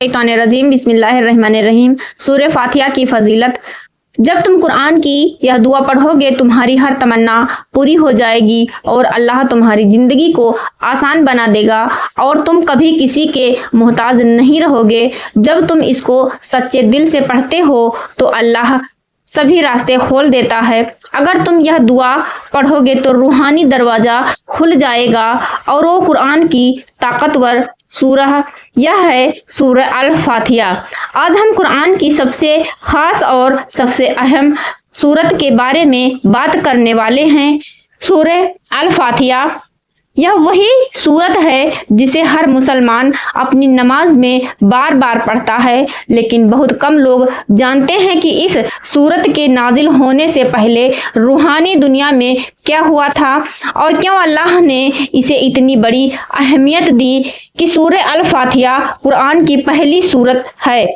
शैतान रजीम बिस्मिल्लाहिर्रहमानिर्रहीम। सूरह फातिहा की फजीलत। जब तुम कुरान की यह दुआ पढ़ोगे तुम्हारी हर तमन्ना पूरी हो जाएगी और अल्लाह तुम्हारी ज़िंदगी को आसान बना देगा और तुम कभी किसी के मोहताज नहीं रहोगे। जब तुम इसको सच्चे दिल से पढ़ते हो तो अल्लाह सभी रास्ते खोल देता है। अगर तुम यह दुआ पढ़ोगे तो रूहानी दरवाज़ा खुल जाएगा और वो कुरान की ताकतवर सूरह यह है सूरह अल फातिहा। आज हम कुरान की सबसे ख़ास और सबसे अहम सूरत के बारे में बात करने वाले हैं। सूरह अल फातिहा यह वही सूरत है जिसे हर मुसलमान अपनी नमाज में बार बार पढ़ता है, लेकिन बहुत कम लोग जानते हैं कि इस सूरत के नाजिल होने से पहले रूहानी दुनिया में क्या हुआ था और क्यों अल्लाह ने इसे इतनी बड़ी अहमियत दी कि सूरह अल फातिहा कुरान की पहली सूरत है।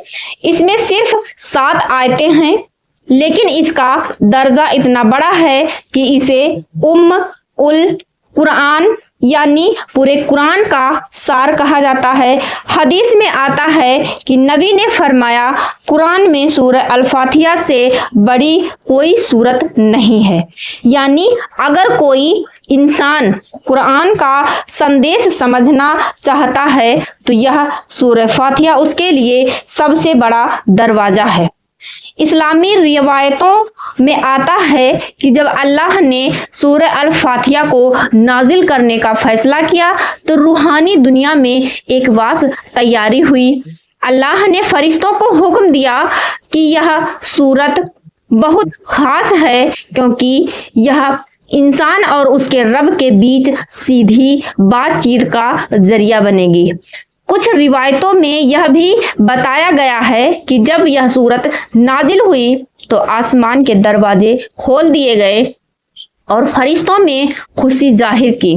इसमें सिर्फ 7 आयतें हैं, लेकिन इसका दर्जा इतना बड़ा है कि इसे उल कुरान यानी पूरे कुरान का सार कहा जाता है। हदीस में आता है कि नबी ने फरमाया, कुरान में सूरह अल फातिहा से बड़ी कोई सूरत नहीं है। यानी अगर कोई इंसान कुरान का संदेश समझना चाहता है तो यह सूरह फातिहा उसके लिए सबसे बड़ा दरवाज़ा है। इस्लामी रिवायतों में आता है कि जब अल्लाह ने सूरह अल फातिहा को नाजिल करने का फैसला किया तो रूहानी दुनिया में एक वास तैयारी हुई। अल्लाह ने फरिश्तों को हुक्म दिया कि यह सूरत बहुत ख़ास है क्योंकि यह इंसान और उसके रब के बीच सीधी बातचीत का जरिया बनेगी। कुछ रिवायतों में यह भी बताया गया है कि जब यह सूरत नाजिल हुई तो आसमान के दरवाजे खोल दिए गए और फरिश्तों में खुशी जाहिर की,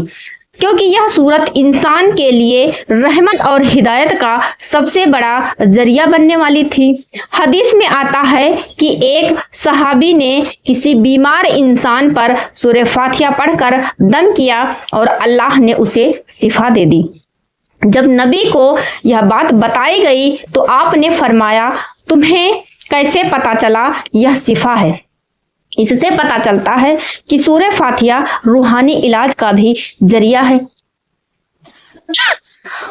क्योंकि यह सूरत इंसान के लिए रहमत और हिदायत का सबसे बड़ा जरिया बनने वाली थी। हदीस में आता है कि एक सहाबी ने किसी बीमार इंसान पर सूरह फातिहा पढ़कर दम किया और अल्लाह ने उसे शिफा दे दी। जब नबी को यह बात बताई गई तो आपने फरमाया, तुम्हें कैसे पता चला यह शिफा है? इससे पता चलता है कि सूरह फातिहा रूहानी इलाज का भी जरिया है।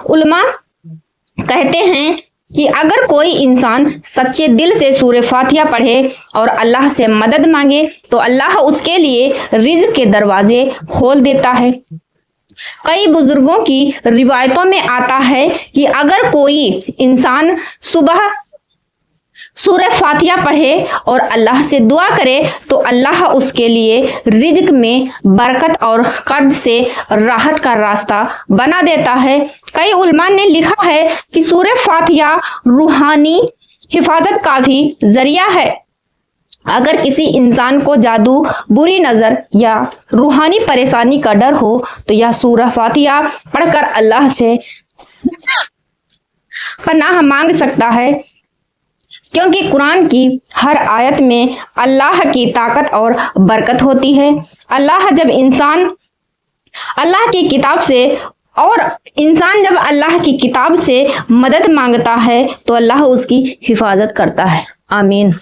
उलमा कहते हैं कि अगर कोई इंसान सच्चे दिल से सूरह फातिहा पढ़े और अल्लाह से मदद मांगे तो अल्लाह उसके लिए रिज़्क़ के दरवाजे खोल देता है। कई बुजुर्गों की रिवायतों में आता है कि अगर कोई इंसान सुबह सूरह फातिहा पढ़े और अल्लाह से दुआ करे तो अल्लाह उसके लिए रिज़्क़ में बरकत और कर्ज से राहत का रास्ता बना देता है। कई उलमा ने लिखा है कि सूरह फातिहा रूहानी हिफाजत का भी जरिया है। अगर किसी इंसान को जादू, बुरी नज़र या रूहानी परेशानी का डर हो तो यह सूरह फातिहा पढ़कर अल्लाह से पनाह मांग सकता है, क्योंकि कुरान की हर आयत में अल्लाह की ताकत और बरकत होती है। इंसान जब अल्लाह की किताब से मदद मांगता है तो अल्लाह उसकी हिफाजत करता है। आमीन।